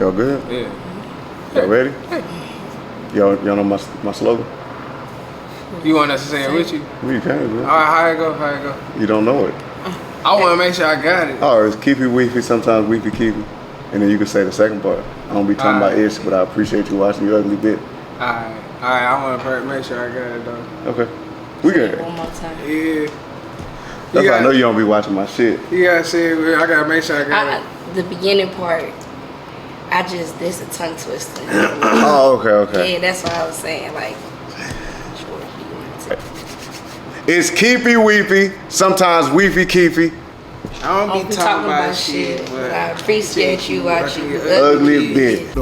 Y'all good? Yeah. Y'all ready? Y'all know my slogan? You want us to say it with you? You can, bro. All right, how it go? You don't know it. I want to make sure I got it. Oh, it's keepy weefy, sometimes weefy keepy. And then you can say the second part. I don't be talking about ish, but I appreciate you watching your ugly bit. Alright, I want to make sure I got it though. Okay. We good. One more time. Yeah. That's why I know you don't be watching my shit. You gotta say it, I gotta make sure I got it. The beginning part, this a tongue twister. Oh, okay. Yeah, that's what I was saying. Like, it's keepy weepy, sometimes weepy keepy. I don't be talking about shit, but I appreciate you watching your ugly bit.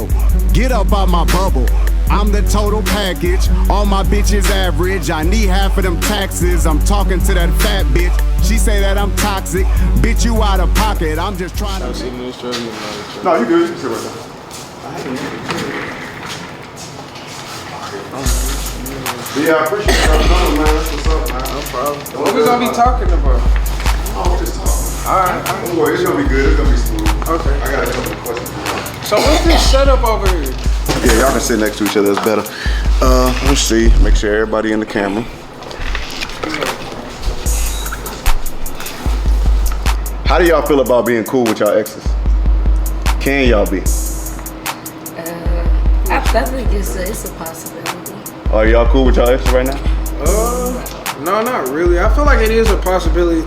Get up out my bubble. I'm the total package. All my bitches average. I need half of them taxes. I'm talking to that fat bitch. She say that I'm toxic. Bitch, you out of pocket. I'm just trying to. No, you good. You can sit right now. Yeah, I appreciate y'all coming, man. That's what's up, man. No problem. What we gonna be talking about? Oh, just talking. Alright. Don't worry, it's gonna be good. It's gonna be smooth. Okay. I got a couple of questions. So what's this setup over here? Yeah, y'all can sit next to each other. It's better. Let's see. Make sure everybody in the camera. How do y'all feel about being cool with y'all exes? Can y'all be? I think it's a possibility. Are y'all cool with y'all exes right now? No, not really. I feel like it is a possibility.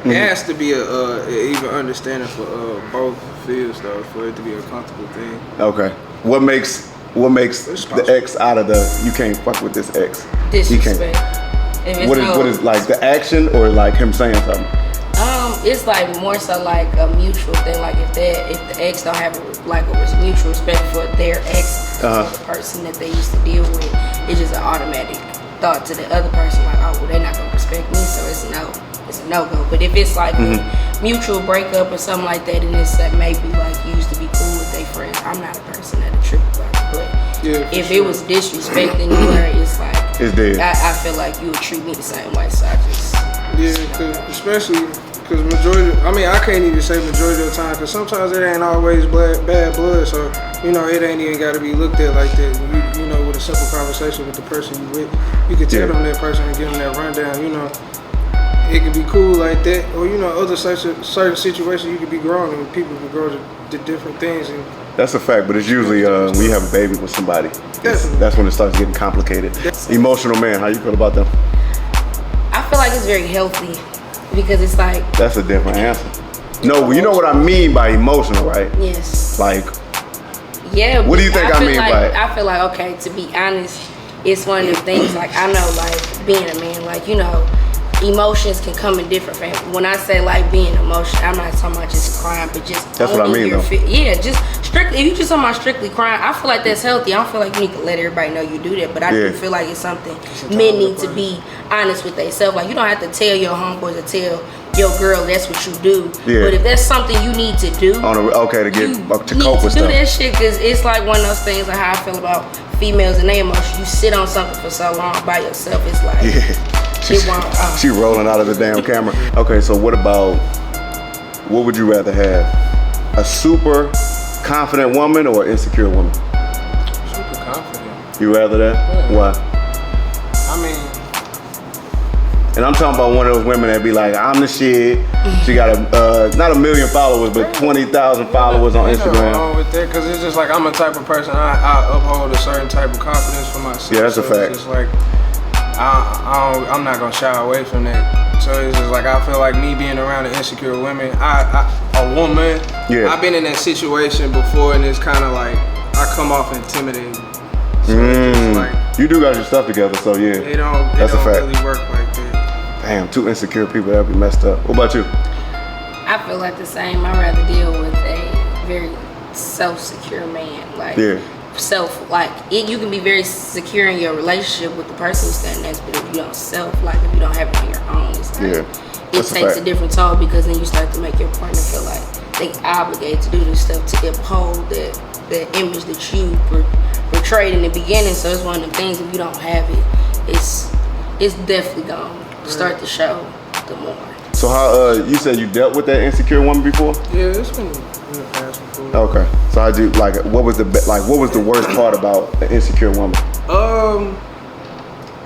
It has to be a even understanding for both fields though, for it to be a comfortable thing. Okay. What makes the ex out of the you can't fuck with this ex? Disrespect. What is like the action or like him saying something? It's like more so like a mutual thing. Like if the ex don't have a mutual respect for their ex, for the person that they used to deal with, it's just an automatic thought to the other person like, oh well, they're not gonna respect me, so it's a no-go. But if it's like a mutual breakup or something like that, and it's that maybe like you used to be cool with their friends, I'm not a person that'll trip about it. But if it was disrespecting you, where it's like, it's dead. I feel like you would treat me the same way, so I just especially because I can't even say majority of the time, because sometimes it ain't always bad blood, so it ain't even got to be looked at like that. With a simple conversation with the person you with, you can tell them that person and give them that rundown. It could be cool like that, or other certain situations you could be growing, and people can grow to different things. And that's a fact, but it's usually when you have a baby with somebody, that's when it starts getting complicated. Emotional man, how you feel about them? I feel like it's very healthy because it's like that's a different answer. No, you know what I mean by emotional, right? Yes. Like. Yeah. What do you think I mean by it? I feel like, okay, to be honest, it's one of the things, like, I know, like, being a man, like, emotions can come in different forms. When I say, like, being emotional, I'm not talking about just crying, but just that's what I mean, though. Yeah, just strictly, if you just talking about strictly crying, I feel like that's healthy. I don't feel like you need to let everybody know you do that, but I do feel like it's something men need to be honest with themselves. Like, you don't have to tell your homeboys or tell your girl that's what you do. Yeah. But if that's something you need to do, to cope with stuff. Do that shit, because it's like one of those things, like how I feel about females and their emotions. You sit on something for so long by yourself, it's like she rolling out of the damn camera. Okay, so what would you rather have? A super confident woman or an insecure woman? Super confident. You rather that? Yeah. Why? And I'm talking about one of those women that be like, I'm the shit. She got not 1 million followers, but 20,000 followers on Instagram. Nothing wrong with that, because it's just like I'm a type of person, I uphold a certain type of confidence for myself. Yeah, that's a fact. It's just like, I'm not going to shy away from that. So it's just like, I feel like me being around an insecure women, a woman, I've been in that situation before, and it's kind of like, I come off intimidating. So it's just like, you do got your stuff together, so yeah. It don't really work like that. Damn, 2 insecure people, that'd be messed up. What about you? I feel like the same. I'd rather deal with a very self-secure man. Like, you can be very secure in your relationship with the person you're standing next, but if you don't if you don't have it on your own, it's like, it takes a different toll, because then you start to make your partner feel like they obligated to do this stuff to uphold the image that you portrayed in the beginning. So it's one of the things, if you don't have it, it's definitely gone. Start to show the more. So how you said you dealt with that insecure woman before? Yeah, it's been in the past before. Okay. So I do like what was the worst part about an insecure woman?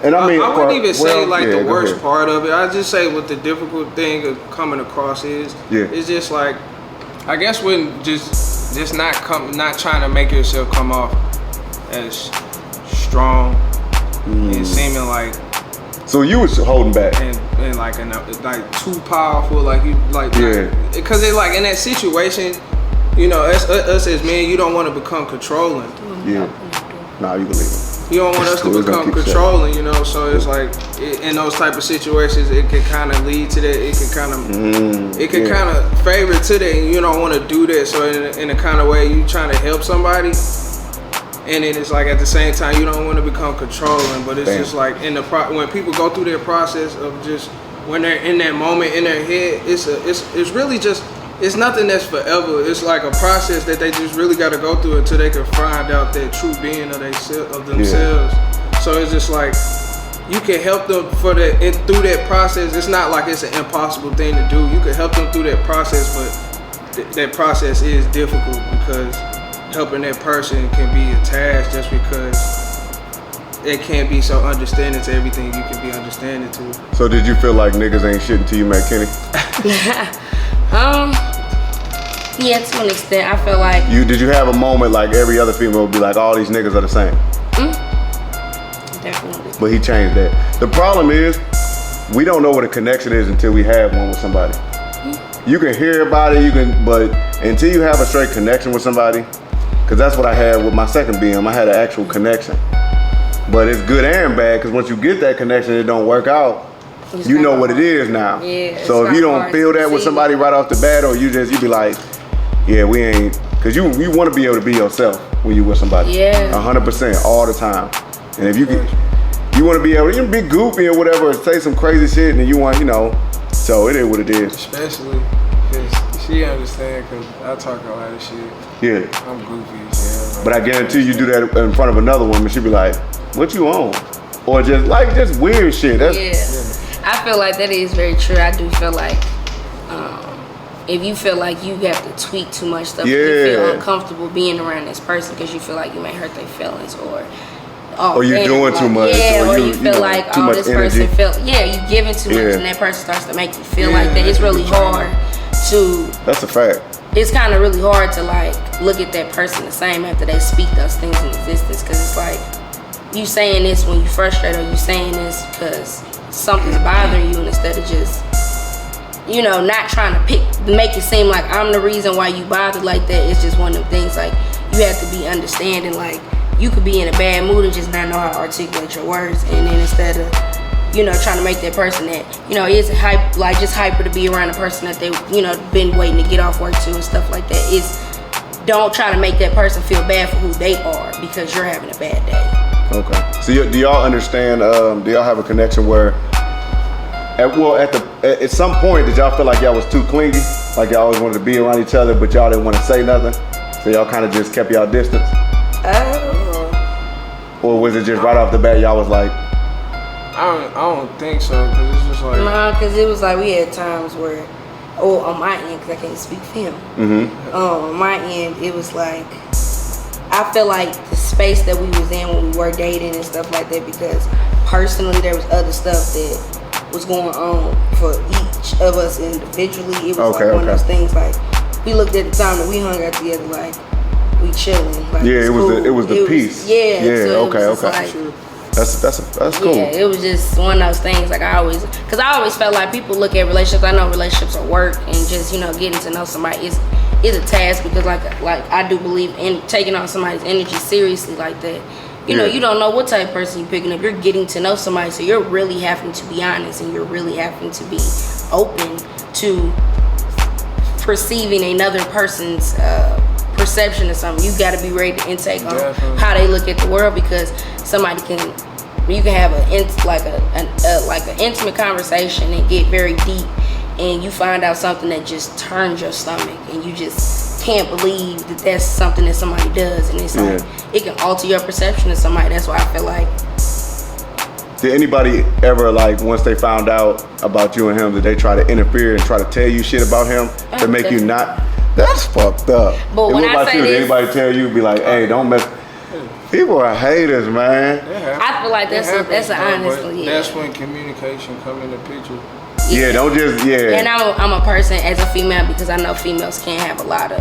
And I mean, I wouldn't even say like the go worst ahead. part of it. I just say what the difficult thing of coming across is. Yeah. It's just like, I guess when just not trying to make yourself come off as strong and seeming like. So you was holding back. And like too powerful, like you like. Yeah. Because it like in that situation, you know, us as men, you don't want to become controlling. Yeah. Nah, you can leave it. You don't want us to We're gonna become keep controlling, you know. So it's like in those type of situations, it can kind of lead to that. It can kind of favor to that, and you don't want to do that. So in a kind of way, you trying to help somebody, and then it's like at the same time, you don't want to become controlling. But it's just like when people go through their process of just when they're in that moment in their head, it's really just. It's nothing that's forever. It's like a process that they just really got to go through until they can find out that true being of themselves. So it's just like you can help them through that process. It's not like it's an impossible thing to do. You can help them through that process, but that process is difficult because helping that person can be a task just because it can't be so understanding to everything you can be understanding to. So did you feel like niggas ain't shit until you met Kenny? Yeah, to an extent, I feel like. Did you have a moment like every other female would be like, all these niggas are the same? Definitely. But he changed that. The problem is, we don't know what a connection is until we have one with somebody. You can hear about it, but until you have a straight connection with somebody, because that's what I had with my second BM, I had an actual connection. But it's good and bad, because once you get that connection, it don't work out. You know what it is now. Yeah, so if you don't feel that with somebody right off the bat, or you be like, yeah, we ain't, because you want to be able to be yourself when you with somebody. Yeah. 100% all the time. And if you want to be able to be goofy or whatever, or say some crazy shit, and then you want, so it is what it is. Especially because she understands because I talk a lot of shit. Yeah. I'm goofy as hell. But I guarantee you do that in front of another woman, she'd be like, what you on? Or just weird shit. I feel like that is very true. I do feel like if you feel like you have to tweak too much stuff, you feel uncomfortable being around this person because you feel like you may hurt their feelings or you're doing too much. or you feel like this person felt you giving too much and that person starts to make you feel like that. It's really hard to. That's a fact. It's kind of really hard to like look at that person the same after they speak those things in existence, because it's like you saying this when you frustrated, or you saying this because something's bothering you, and instead of just not trying to make it seem like I'm the reason why you bothered like that. It's just one of them things like you have to be understanding, like you could be in a bad mood and just not know how to articulate your words, and then instead of trying to make that person that is hyper to be around a person that they been waiting to get off work to and stuff like that, don't try to make that person feel bad for who they are because you're having a bad day. Okay. So do y'all understand? Do y'all have a connection where, at some point, did y'all feel like y'all was too clingy, like y'all always wanted to be around each other, but y'all didn't want to say nothing, so y'all kind of just kept y'all distance? Or was it just right off the bat y'all was like? I don't think so, because it's just like. Nah, because it was like we had times where, on my end, because I can't speak for him. Mm-hmm. On my end, it was like. I feel like the space that we was in when we were dating and stuff like that, because personally there was other stuff that was going on for each of us individually. It was like one of those things like we looked at the time that we hung out together like we chilling. Like, it was the peace. So okay. That's cool. Yeah, it was just one of those things. Like I always felt like people look at relationships. I know relationships are work, and just getting to know somebody is a task, because like I do believe in taking on somebody's energy seriously like that. You know, you don't know what type of person you're picking up. You're getting to know somebody, so you're really having to be honest, and you're really having to be open to perceiving another person's perception of something. You got to be ready to intake on how they look at the world, because you can have an intimate conversation and get very deep, and you find out something that just turns your stomach, and you just can't believe that that's something that somebody does, and it's like it can alter your perception of somebody. That's why I feel like. Did anybody ever, like, once they found out about you and him, did they try to interfere and try to tell you shit about him to make you not? That's fucked up. But And when what I about say you? Did this- anybody tell you, be like, hey, don't mess. People are haters, man. I feel like that's an honestly. That's when communication come in the picture. Yeah, don't just, yeah. And I'm a person as a female, because I know females can't have a lot of,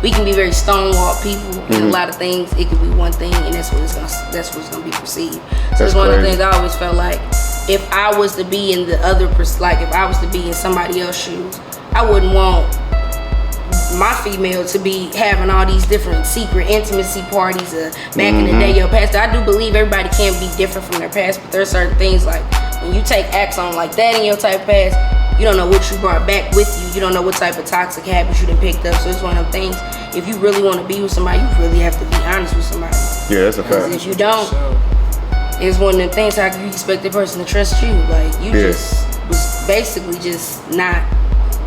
we can be very stonewall people, and a lot of things, it could be one thing, and that's what's gonna be perceived. So That's it's one of the crazy. things I always felt like, if I was to be in the other, like if I was to be in somebody else's shoes, I wouldn't want my female to be having all these different secret intimacy parties back in the day, your past. I do believe everybody can be different from their past, but there's certain things like when you take acts on like that in your type of past, you don't know what you brought back with you. You don't know what type of toxic habits you done picked up. So it's one of them things, if you really want to be with somebody, you really have to be honest with somebody. Yeah, that's a Because fact. if you don't, it's one of them things, how can you expect the person to trust you? Like, you Yeah. just was basically just not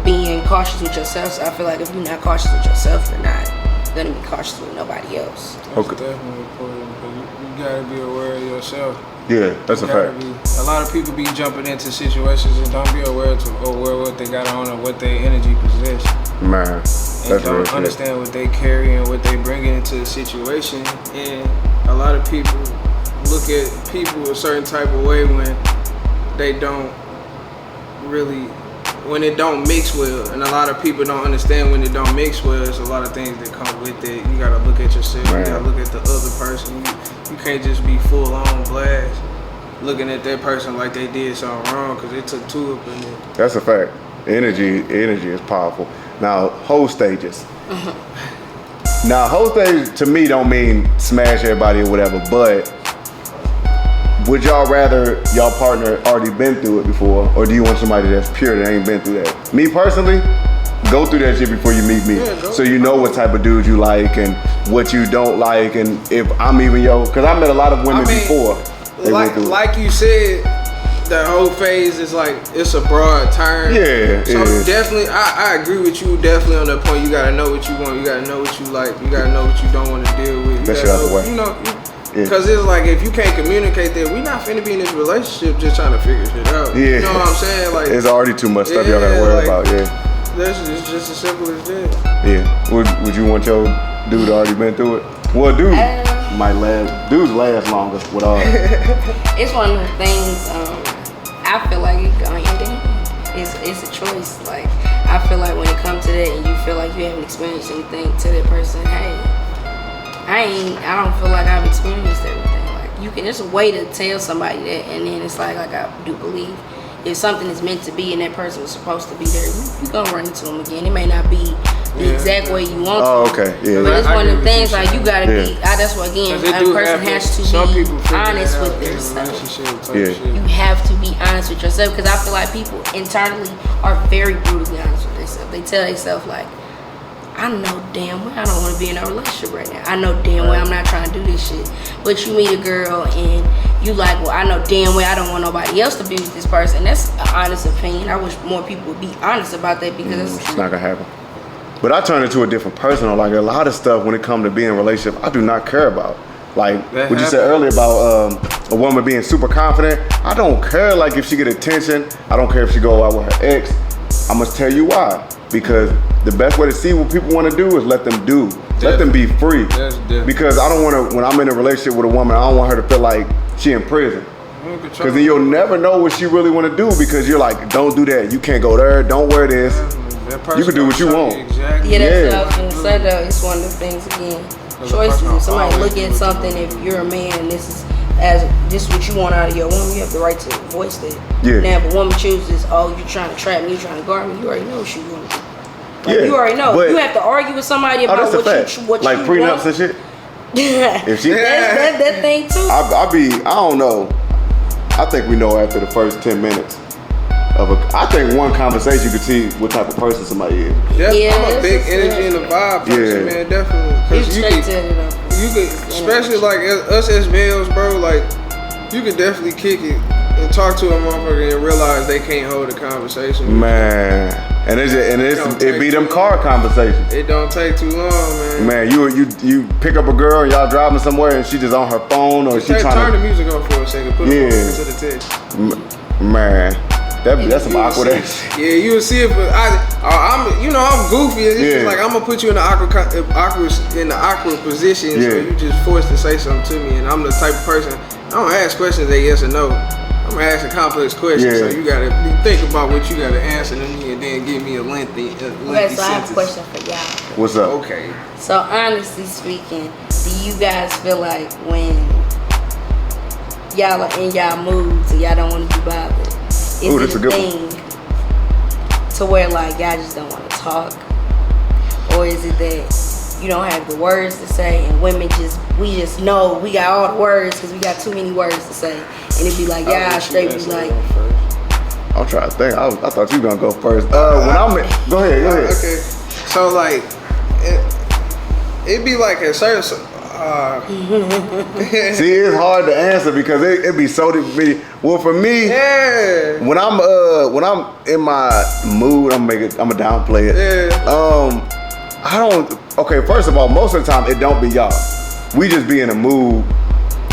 being cautious with yourself. So I feel like if you're not cautious with yourself, you're not gonna be cautious with nobody else. That's Okay. definitely important because you gotta be aware of yourself. Yeah, that's a You gotta fact. a lot of people be jumping into situations and don't be aware what they got on or what their energy possess. Man, And that's real don't shit. understand what they carry and what they bring into the situation. And a lot of people look at people a certain type of way when they don't really, when it don't mix well. And a lot of people don't understand when it don't mix well. There's a lot of things that come with it. You gotta look at yourself. Man. You gotta look at the other person. You can't just be full on blast looking at that person like they did something wrong because it took two up in it. That's a fact. Energy is powerful. Now, whole stages. Now, whole stage to me don't mean smash everybody or whatever, but would y'all rather y'all partner already been through it before, or do you want somebody that's pure that ain't been through that? Me personally, go through that shit before you meet me, Yeah, go. so you know what type of dude you like and what you don't like, and if I'm even because I met a lot of women before they went through it. Like you said, the whole phase is like, it's a broad term. Yeah, So yeah. definitely, I agree with you definitely on that point. You gotta know what you want. You gotta know what you like. You gotta know what you don't want to deal with. You That shit gotta out the know, way. you know, Yeah. because it's like if you can't communicate that, we not finna be in this relationship just trying to figure shit out. Yeah. You know what I'm saying? Like, It's already too much stuff y'all gotta Yeah, worry like- about. Yeah, that's just as simple as that. yeah. Would you want your dude to already been through it? Well, dude might last. Dudes last longer with all. It's one of the things, I feel like it going down. It's a choice. Like, I feel like when it comes to that and you feel like you haven't experienced anything to that person, hey, I don't feel like I've experienced everything. Like, you can, there's a way to tell somebody that, and then it's like I do believe if something is meant to be and that person was supposed to be there, you're gonna run into them again. It may not be the exact way you want Oh, to. okay. Yeah. But it's I one of the agree with things you, like you gotta be. That's what again, 'Cause it a do person happen. has to Some be people figure honest that with out in a themselves. relationship type Yeah. shit. You have to be honest with yourself, because I feel like people internally are very brutally honest with themselves. They tell themselves like, I know damn well I don't want to be in a relationship right now. I know damn well I'm not trying to do this shit. But you meet a girl and you like, well, I know damn well I don't want nobody else to be with this person. That's an honest opinion. I wish more people would be honest about that, because It's not gonna happen. But I turn into a different person. Like a lot of stuff when it comes to being in a relationship, I do not care about. Like That what you said earlier about a woman being super confident. I don't care like if she get attention. I don't care if she go out with her ex. I must tell you why. Because the best way to see what people want to do is let them do. Let them be free. That's different. Because I don't want to, when I'm in a relationship with a woman, I don't want her to feel like she in prison. Because then you'll never know what she really want to do, because you're like, don't do that. You can't go there. Don't wear this. You can do what you want. Exactly. yeah, that's Yeah. what I was gonna say though. It's one of the things again. Because Choices. the person If somebody always look do at what you something, want. if you're a man and this is what you want out of your woman, you have the right to voice that. Yeah. Now if a woman chooses, oh, you trying to trap me, you trying to guard me, you already know what you want to do. Like, Yeah, you already know. but- You have to argue with somebody Oh, about that's a fact. what Like you prenups want. and shit. That's If she, that thing too. I don't know. I think we know after the first 10 minutes of I think one conversation you can see what type of person somebody is. Yeah, I'm a that's big just energy it. and the vibe person, Yeah. man, definitely. You 'Cause straight to it up. you could, especially like us as males, bro, like, you could definitely kick it and talk to a motherfucker and realize they can't hold a conversation with you. Man, and it be them car conversations. It don't take too long, man. Man, you pick up a girl and y'all driving somewhere and she just on her phone or she Turn the trying to. music on for a second. Put Yeah. it into the text. Man, that's some You awkward will ass see- shit. Yeah, you will see it. But I'm goofy. It's just Yeah. like I'm gonna put you in the awkward position, so Yeah. you just forced to say something to me, and I'm the type of person I don't ask questions that yes or no. I'm gonna ask a complex question, so Yeah. you gotta think about what you gotta answer to me, and then give me a lengthy Okay, so I have a sentence. question for y'all. What's up? Okay. So honestly speaking, do you guys feel like when y'all are in y'all moods and y'all don't want to be bothered, is Ooh, it that's a a good one. thing to where like y'all just don't want to talk, or is it that you don't have the words to say and women we just know we got all the words because we got too many words to say, and it'd be like I'll y'all let you straight be answer like, that one first. I'm trying to think. I thought you were gonna go first. When I'm in, go ahead. Okay. So like, it'd be like a certain. See, it's hard to answer because it be so different. Well, for me, Yeah. when I'm in my mood, I'm gonna downplay it. Yeah. I don't. Okay, first of all, most of the time it don't be y'all. We just be in a mood.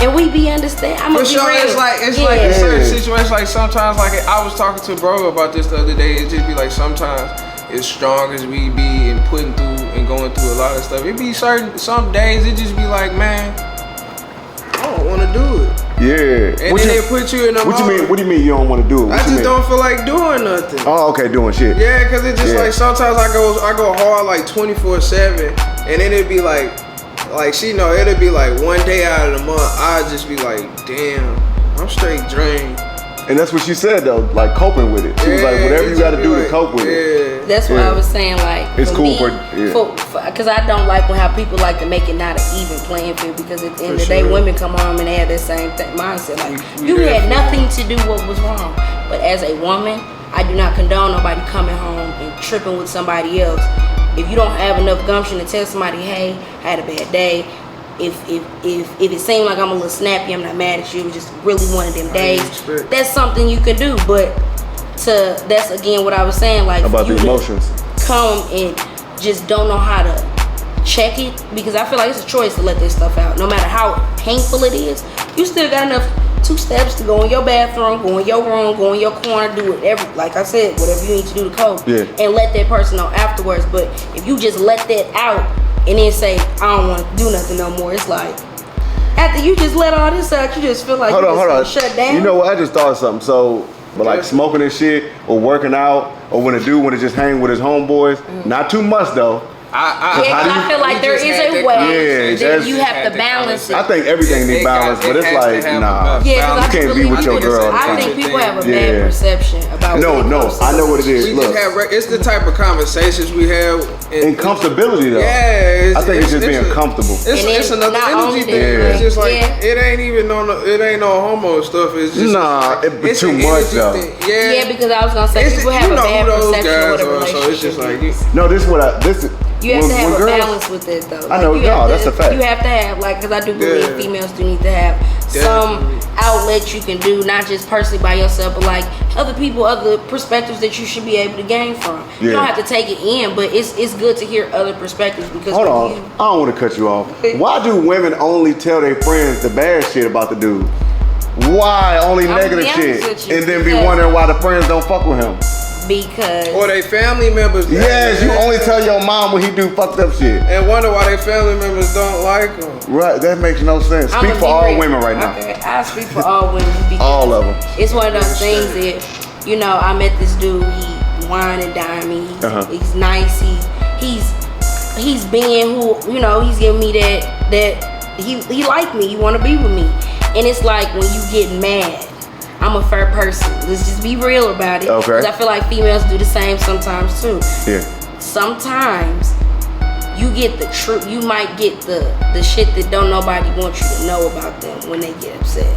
and we be understand. I'm For gonna be sure, real. it's like in Yeah. certain situations. Like sometimes, like I was talking to bro about this the other day. It just be like sometimes, as strong as we be and putting through and going through a lot of stuff, it be some days it just be like, man, I don't want to do it. Yeah. And then they put you in a What you mode. mean? What do you mean you don't want to do it? What I you just mean? don't feel like doing nothing. Oh, okay, doing shit. Yeah, cause it's just Yeah. like sometimes I go hard like 24/7, and then it'd be like she know it'd be like one day out of the month I'd just be like, damn, I'm straight drained. And that's what she said though, like coping with it. She was like, whatever you got to do to cope with it. That's what Yeah. I was saying. Like It's for cool me, for- because I don't like when how people like to make it not an even playing field. Because at the end of the For day, sure. women come home and they have that same mindset. Like We you there had for nothing to do what was wrong. But as a woman, I do not condone nobody coming home and tripping with somebody else. If you don't have enough gumption to tell somebody, hey, I had a bad day. If it seemed like I'm a little snappy, I'm not mad at you. It was just really one of them days. respect. That's something you can do. But that's again what I was saying. Like About you the to emotions. come and just don't know how to check it, because I feel like it's a choice to let this stuff out. No matter how painful it is, you still got enough 2 steps to go in your bathroom, go in your room, go in your corner, do whatever, like I said, whatever you need to do to cope, Yeah. and let that person know afterwards. But if you just let that out and then say, I don't want to do nothing no more, it's like, after you just let all this out, you just feel like Hold you on, just gonna shut down. You know what? I just thought of something. So, but like smoking and shit, or working out, or when a dude want to just hang with his homeboys, not too much though. Yeah, 'cause I feel like there is a way that you have to balance it. I think everything needs balance, but it's like, nah. Yeah, 'cause You I can't be believe with your girl all the I time. think people have a Yeah. bad perception about No, when it no, comes to I know what it is. We Look, just have it's the type of conversations we have. and comfortability though. Yeah, I think it's just being comfortable. It's, And it's then another not only energy that, thing. Yeah. It's just like Yeah. it ain't even it ain't no homo stuff. It's just Nah, it be it's too an much energy though. thing. Yeah, because I was gonna say It's- people you have a know bad who those perception of what guys a are, so relationship it's just like is. No, this You have to have a girls- balance with it though. I know, you no, have that's to, a fact. You have to have, like, because I do believe Yeah. females do need to have some Definitely. outlet you can do, not just personally by yourself, but like other people, other perspectives that you should be able to gain from. You Yeah. don't have to take it in, but it's good to hear other perspectives because Hold when on, you, I don't want to cut you off. Why do women only tell their friends the bad shit about the dude? Why only I'm gonna negative be honest shit? with you, And then be because- wondering why the friends don't fuck with him. because or they family members. Yes, you only tell your mom when he do fucked up shit. and wonder why their family members don't like them. Right, that makes no sense. I'm Speak gonna for be all real. women right now. Okay, I speak for all women because All of them. it's one of those things that, you know, I met this dude, he wine and dine me, he's nice, he's being who, you know, he's giving me that he like me, he want to be with me. And it's like when you get mad, I'm a fair person, let's just be real about it. Okay. Because I feel like females do the same sometimes too. Yeah. Sometimes you get the truth, you might get the shit that don't nobody want you to know about them when they get upset.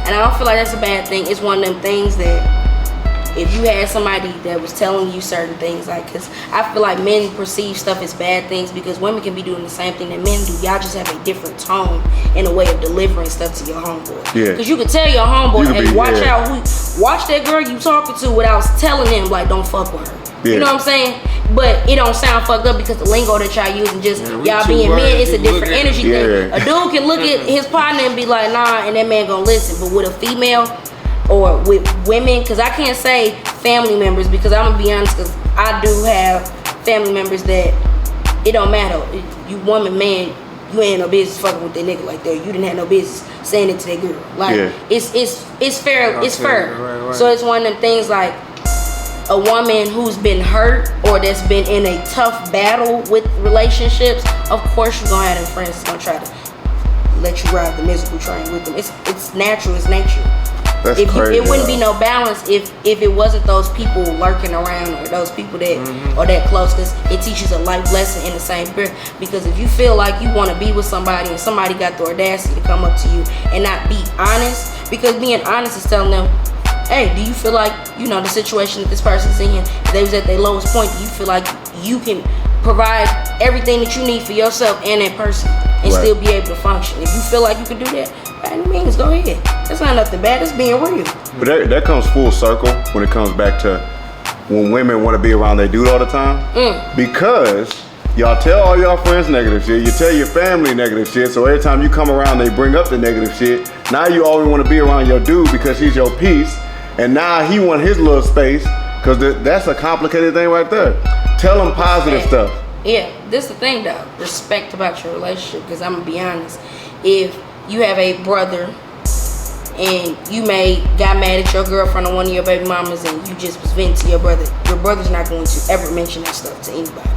And I don't feel like that's a bad thing. It's one of them things that if you had somebody that was telling you certain things, like, because I feel like men perceive stuff as bad things because women can be doing the same thing that men do. Y'all just have a different tone and a way of delivering stuff to your homeboy. Yeah. Because you could tell your homeboy, You could hey, be- watch yeah. out, watch that girl you talking to without telling him, like, don't fuck with her. Yeah. You know what I'm saying? But it don't sound fucked up because the lingo that y'all use and just we y'all too being men, worried it's a people different look at energy it. thing. A dude can look at his partner and be like, nah, and that man gonna listen. But with a female or with women, because I can't say family members because I'm gonna be honest, because I do have family members that it don't matter. You woman, man, you ain't no business fucking with that nigga like that. You didn't have no business saying it to that girl. Like it's fair. It's fair. Right. So it's one of them things like a woman who's been hurt or that's been in a tough battle with relationships. Of course, you're gonna have them friends that's gonna try to let you ride the miserable train with them. It's natural. It's nature. That's It wouldn't be though. no balance if it wasn't those people lurking around or those people that are that close, because it teaches a life lesson in the same breath. Because if you feel like you want to be with somebody and somebody got the audacity to come up to you and not be honest, because being honest is telling them, hey, do you feel like, you know, the situation that this person's in, they was at their lowest point, do you feel like you can provide everything that you need for yourself and that person and still be able to function? If you feel like you can do that, by any means, go ahead. That's not nothing bad. That's being real. But that comes full circle when it comes back to when women want to be around their dude all the time. Because y'all tell all y'all friends negative shit. You tell your family negative shit. So every time you come around, they bring up the negative shit. Now you always want to be around your dude because he's your piece. And now he want his little space, because that's a complicated thing right there. Tell him positive stuff. Yeah, this is the thing though. Respect about your relationship, because I'm gonna be honest. If you have a brother and you got mad at your girlfriend or one of your baby mamas and you just was venting to your brother's not going to ever mention that stuff to anybody.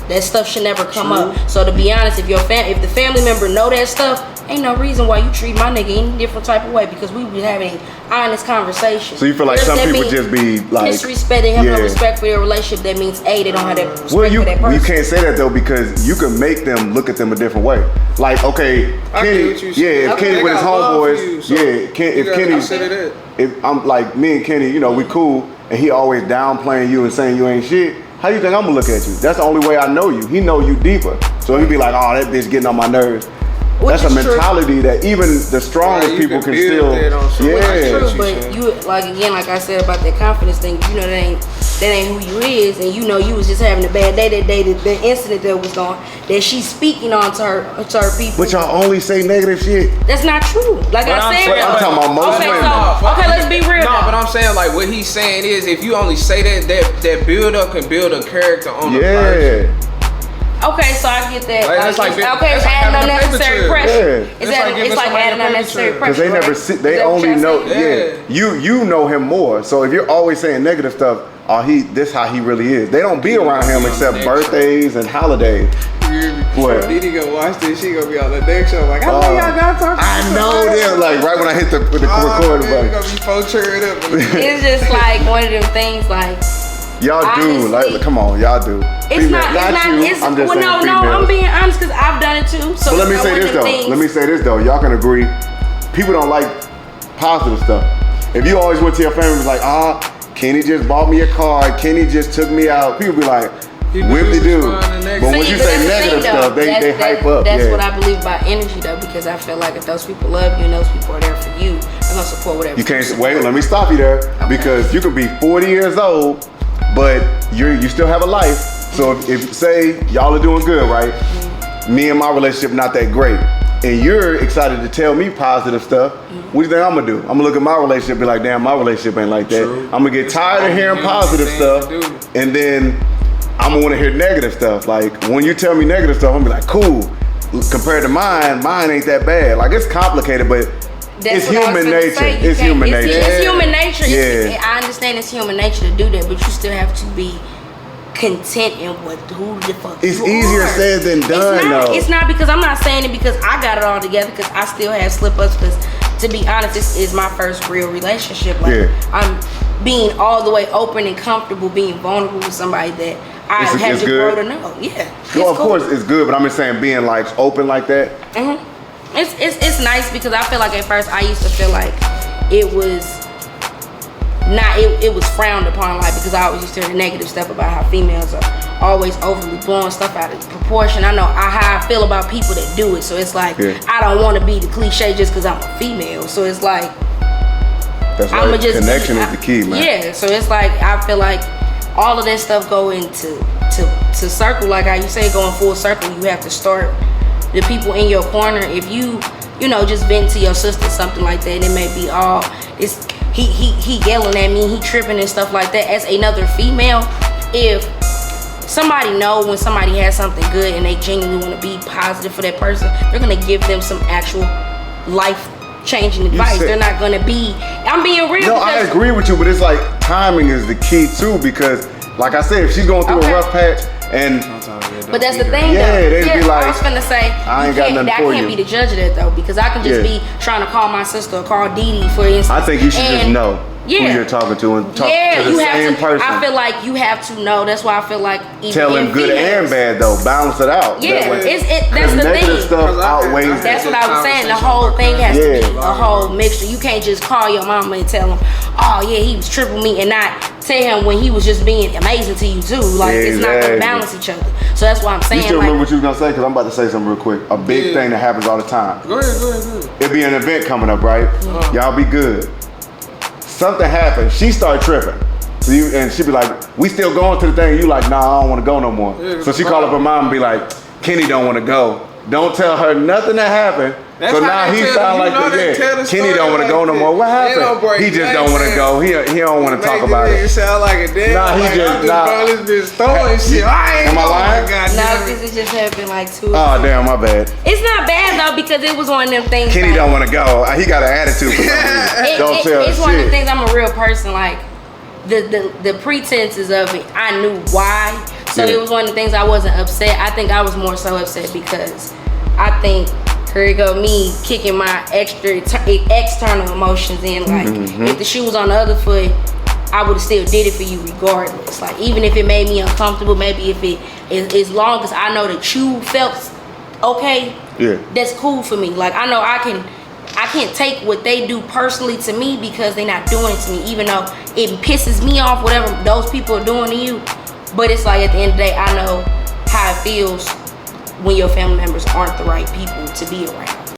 That stuff should never come up. So to be honest, if the family member know that stuff, ain't no reason why you treat my nigga any different type of way, because we be having honest conversation. So you feel like some people just be like disrespect, they have no respect for their relationship. That means A, they don't have that respect for that person. You can't say that though, because you can make them look at them a different way. Like, okay, Kenny, if Kenny with his homeboys, if I'm like, me and Kenny, you know, we cool, and he always downplaying you and saying you ain't shit, how you think I'm gonna look at you? That's the only way I know you. He know you deeper. So he'd be like, oh, that bitch getting on my nerves. That's a mentality that even the strongest people can still. That's true, but you, like, again, like I said about that confidence thing, you know that ain't who you is, and you know you was just having a bad day that day, the incident that was going, that she's speaking on to her people. But y'all only say negative shit. That's not true. Like I said, I'm talking about most women. Okay, let's be real. No, but I'm saying, like, what he's saying is, if you only say that build up can build a character on the person. Okay, so I get that. Like, it's adding unnecessary pressure. It's like adding unnecessary pressure. Because they never see, they only know. You know him more. So if you're always saying negative stuff, this how he really is. They don't be around him except birthdays and holidays. What? Didi gonna watch this, she gonna be on the next show like, I know y'all gotta talk. I know them. Like right when I hit the recorder button. Gonna be full-cheered up. It's just like one of them things like. Y'all do, like, come on, y'all do. It's not you. I'm just saying I'm being honest, because I've done it too. So let me say this though. Y'all can agree, people don't like positive stuff. If you always went to your family and was like, Kenny just bought me a car, Kenny just took me out, people be like, whippy do. But when you say negative stuff, they hype up. That's what I believe about energy though, because I feel like if those people love you and those people are there for you, they're gonna support whatever. You can't wait. Let me stop you there, because you could be 40 years old, but you still have a life. So if say y'all are doing good, right? Me and my relationship not that great, and you're excited to tell me positive stuff, what do you think I'm gonna do? I'm gonna look at my relationship and be like, damn, my relationship ain't like that. I'm gonna get tired of hearing positive stuff, and then I'm gonna wanna hear negative stuff. Like when you tell me negative stuff, I'm gonna be like, cool. Compared to mine ain't that bad. Like it's complicated, but it's human nature. It's human nature. It's human nature. Yeah. I understand it's human nature to do that, but you still have to be content in who the fuck it's you easier are. said than done though. It's not, because I'm not saying it because I got it all together, because I still have slip ups, because to be honest, this is my first real relationship. Like I'm being all the way open and comfortable being vulnerable with somebody that I had to grow to know. Yeah. No, of course it's good, but I'm just saying being like open like that. It's nice, because I feel like at first I used to feel like it was it was frowned upon, like, because I always used to hear the negative stuff about how females are always overly blowing stuff out of proportion. I know how I feel about people that do it, so it's like I don't want to be the cliche just because I'm a female. So it's like that's right. Connection is the key, man. Yeah, so it's like I feel like all of that stuff go into to circle, like how you say, going full circle. You have to start the people in your corner. If you just vent to your sister something like that, and it may be all he yelling at me, he tripping and stuff like that. As another female, if somebody know when somebody has something good and they genuinely want to be positive for that person, they're gonna give them some actual life changing advice. They're not gonna be. I'm being real. No, I agree with you, but it's like timing is the key too, because like I said, if she's going through a rough patch and but that's the thing, yeah, though. they'd be like, I was finna say, I ain't got nothing I for can't you. be the judge of that though, because I can just be trying to call my sister or call Dee Dee, for instance. I think you should just know who Yeah. you're talking to and talk Yeah, to the you have same to. person. I feel like you have to know. That's why I feel like even Tell in them good and females- bad though. Balance it out. Yeah, That way. that's the negative thing. stuff 'Cause I outweighs. had That's what I was saying. The conversation whole with thing my has to Yeah. be a whole mixture. You can't just call your mama and tell him, "Oh yeah, he was tripping me," and not tell him when he was just being amazing to you too. Like it's not Exactly. gonna balance each other. So that's why I'm You saying still like. remember what you was gonna say? Because I'm about to say something real quick. A big Yeah. thing that happens all the time. Go ahead. It'd be an event coming up, right? Y'all be good. Something happened. She start tripping. So and she be like, "We still going to the thing?" You like, "Nah, I don't want to go no more." Yeah, So she call up her mom and be like, "Kenny don't want to go." Don't tell her nothing that happened. That's So how now they he tell- sound you like know they tell the Kenny story don't want to like go no that. more. What They don't break happened? He just nothing don't want to down. go. He don't want to talk Make about this nigga it. sound like a damn. Nah, he like, just- I'm just nah. calling this bitch throwing shit. I ain't Am I know. lying? Oh my God, No, damn it. this has just happened like 2. Oh damn, my bad. It's not bad though because it was one of them things. Kenny like, don't want to go. He got an attitude for some reason. Don't tell it's one of the shit. things. I'm a real person. Like the pretenses of it, I knew why. So Yeah. it was one of the things I wasn't upset. I think I was more so upset because I think here you go me kicking my external emotions in. Like Mm-hmm. if the shoe was on the other foot, I would have still did it for you regardless. Like even if it made me uncomfortable, maybe if it as long as I know that you felt okay, Yeah. that's cool for me. Like I know I can't take what they do personally to me because they're not doing it to me, even though it pisses me off whatever those people are doing to you. But it's like at the end of the day, I know how it feels when your family members aren't the right people to be around.